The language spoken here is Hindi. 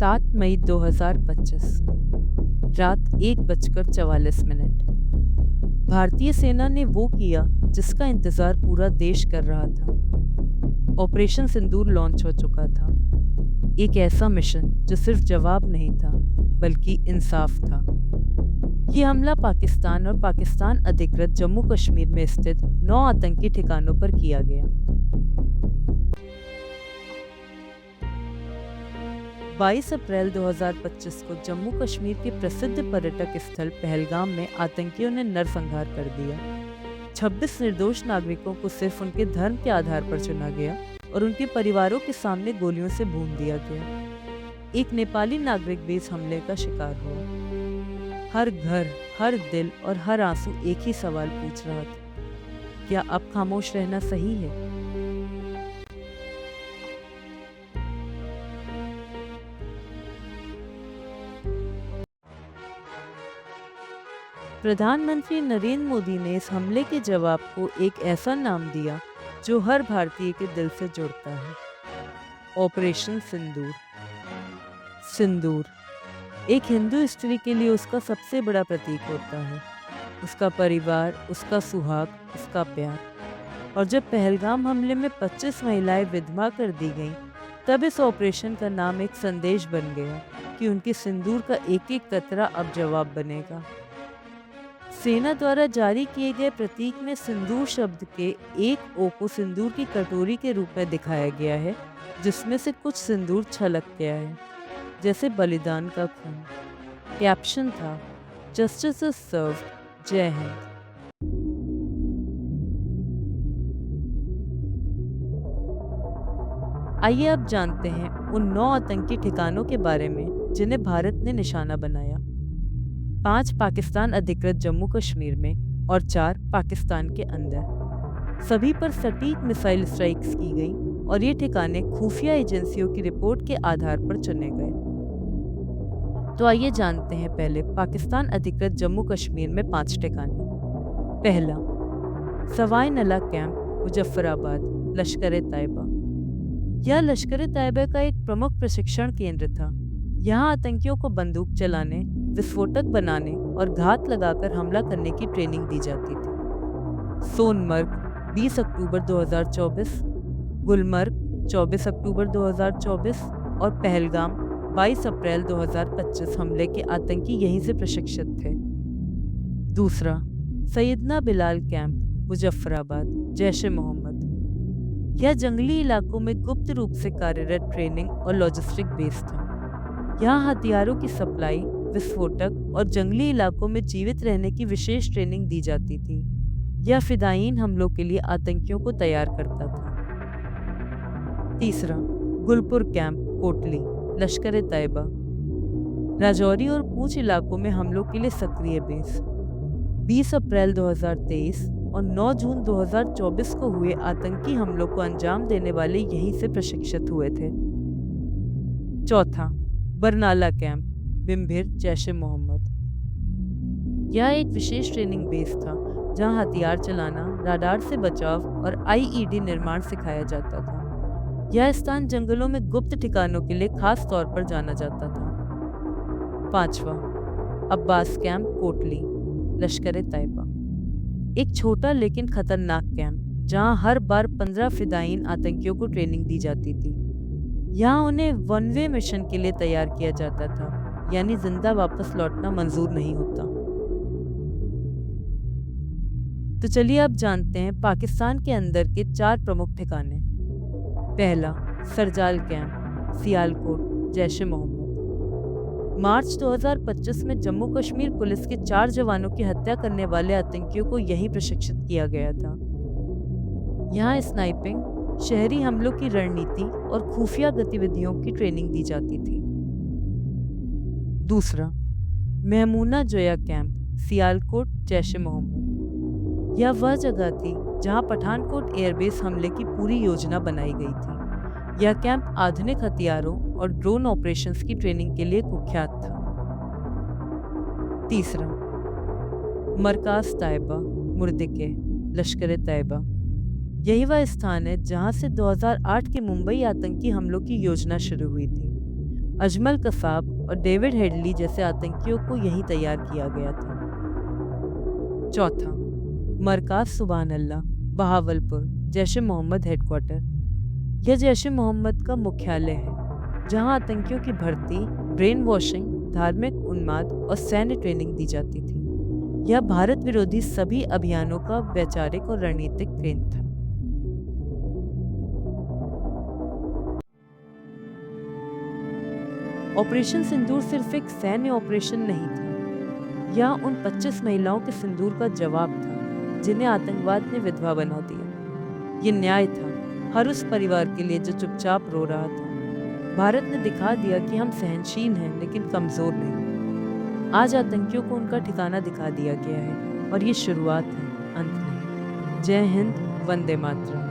7 मई 2025 रात 1:44। भारतीय सेना ने वो किया जिसका इंतजार पूरा देश कर रहा था। ऑपरेशन सिंदूर लॉन्च हो चुका था। एक ऐसा मिशन जो सिर्फ जवाब नहीं था बल्कि इंसाफ था। ये हमला पाकिस्तान और पाकिस्तान अधिकृत जम्मू कश्मीर में स्थित 9 आतंकी ठिकानों पर किया गया। 22 अप्रैल 2025 को जम्मू कश्मीर के प्रसिद्ध पर्यटक स्थल पहलगाम में आतंकियों ने नरसंहार कर दिया। 26 निर्दोष नागरिकों को सिर्फ उनके धर्म के आधार पर चुना गया और उनके परिवारों के सामने गोलियों से भून दिया गया। एक नेपाली नागरिक भी इस हमले का शिकार हुआ। हर घर, हर दिल और हर आंसू एक ही सवाल पूछ रहा था, क्या अब खामोश रहना सही है? प्रधानमंत्री नरेंद्र मोदी ने इस हमले के जवाब को एक ऐसा नाम दिया जो हर भारतीय के दिल से जुड़ता है, ऑपरेशन सिंदूर। सिंदूर एक हिंदू स्त्री के लिए उसका सबसे बड़ा प्रतीक होता है, उसका परिवार, उसका सुहाग, उसका प्यार। और जब पहलगाम हमले में 25 महिलाएं विधवा कर दी गईं, तब इस ऑपरेशन का नाम एक संदेश बन गया कि उनके सिंदूर का एक एक कतरा अब जवाब बनेगा। सेना द्वारा जारी किए गए प्रतीक में सिंदूर शब्द के एक ओ को सिंदूर की कटोरी के रूप में दिखाया गया है, जिसमें से कुछ सिंदूर छलक गया है, जैसे बलिदान का खून। कैप्शन था, जस्टिस इज सर्व्ड, जय हिंद। आइए अब जानते हैं उन 9 आतंकी ठिकानों के बारे में जिन्हें भारत ने निशाना बनाया। 5 पाकिस्तान अधिकृत जम्मू कश्मीर में और 4 पाकिस्तान के अंदर। सभी पर सटीक मिसाइल स्ट्राइक्स की गई और ये ठिकाने खुफिया एजेंसियों की रिपोर्ट के आधार पर चुने गए। तो आइए जानते हैं पहले पाकिस्तान अधिकृत जम्मू कश्मीर में 5 ठिकाने। पहला, सवाई नला कैंप, मुजफ्फराबाद, लश्कर-ए-तैयबा। यह लश्कर-ए-तैयबा का एक प्रमुख प्रशिक्षण केंद्र था। यहाँ आतंकियों को बंदूक चलाने, विस्फोटक बनाने और घात लगाकर हमला करने की ट्रेनिंग दी जाती थी। सोनमर्ग 20 अक्टूबर 2024, गुलमर्ग 24 अक्टूबर 2024 और पहलगाम 22 अप्रैल 2025 हमले के आतंकी यहीं से प्रशिक्षित थे। दूसरा, सैयदना बिलाल कैंप, मुजफ्फराबाद, जैश-ए-मोहम्मद। यह जंगली इलाकों में गुप्त रूप से कार्यरत ट्रेनिंग और लॉजिस्टिक बेस था। यहाँ हथियारों की सप्लाई, विस्फोटक और जंगली इलाकों में जीवित रहने की विशेष ट्रेनिंग दी जाती थी। यह फिदायीन हमलों के लिए आतंकियों को तैयार करता था। तीसरा, गुलपुर कैंप, कोटली, लश्कर-ए-तैयबा। राजौरी और पूंछ इलाकों में हमलों के लिए सक्रिय बेस। 20 अप्रैल 2023 और 9 जून 2024 को हुए आतंकी हमलों को अंजाम देने वाले यहीं से प्रशिक्षित हुए थे। चौथा, बरनाला कैंप, बिम्भिर, जैश-ए-मोहम्मद। यह एक विशेष ट्रेनिंग बेस था जहां हथियार चलाना, राडार से बचाव और आईईडी निर्माण सिखाया जाता था। यह स्थान जंगलों में गुप्त ठिकानों के लिए खास तौर पर जाना जाता था। पांचवा, अब्बास कैंप, कोटली, लश्कर-ए-तैयबा। एक छोटा लेकिन खतरनाक कैंप जहां हर बार 15 फिदायीन आतंकियों को ट्रेनिंग दी जाती थी। यहाँ उन्हें वन वे मिशन के लिए तैयार किया जाता था, यानी जिंदा वापस लौटना मंजूर नहीं होता। तो चलिए अब जानते हैं पाकिस्तान के अंदर के 4 प्रमुख ठिकाने। पहला, सरजाल कैंप, सियालकोट, जैश-ए-मोहम्मद। मार्च 2025 में जम्मू कश्मीर पुलिस के 4 जवानों की हत्या करने वाले आतंकियों को यहीं प्रशिक्षित किया गया था। यहाँ स्नाइपिंग, शहरी हमलों की रणनीति और खुफिया गतिविधियों की ट्रेनिंग दी जाती थी। दूसरा, महमूना जोया कैंप, सियालकोट, जैश-ए-मोहम्मद। यह वह जगह थी जहां पठानकोट एयरबेस हमले की पूरी योजना बनाई गई थी। यह कैंप आधुनिक हथियारों और ड्रोन ऑपरेशंस की ट्रेनिंग के लिए कुख्यात था। तीसरा, मरकाज तैयबा, मुर्दिके, लश्कर-ए-तैयबा। यही वह स्थान है जहां से 2008 के मुंबई आतंकी हमलों की योजना शुरू हुई थी। अजमल कसाब और डेविड हेडली जैसे आतंकियों को यहीं तैयार किया गया था। चौथा, मरकाज सुबहान अल्लाह, बहावलपुर, जैश ए मोहम्मद हेडक्वार्टर। यह जैश ए मोहम्मद का मुख्यालय है, जहां आतंकियों की भर्ती, ब्रेन वॉशिंग, धार्मिक उन्माद और सैन्य ट्रेनिंग दी जाती थी। यह भारत विरोधी सभी अभियानों का वैचारिक और रणनीतिक केंद्र था। ऑपरेशन सिंदूर सिर्फ एक सैन्य ऑपरेशन नहीं था, यह उन 25 महिलाओं के सिंदूर का जवाब था जिन्हें आतंकवाद ने विधवा बना दिया। ये न्याय था हर उस परिवार के लिए जो चुपचाप रो रहा था। भारत ने दिखा दिया कि हम सहनशील हैं लेकिन कमजोर नहीं। आज आतंकियों को उनका ठिकाना दिखा दिया गया है और ये शुरुआत है, अंत नहीं। जय हिंद, वंदे मातरम।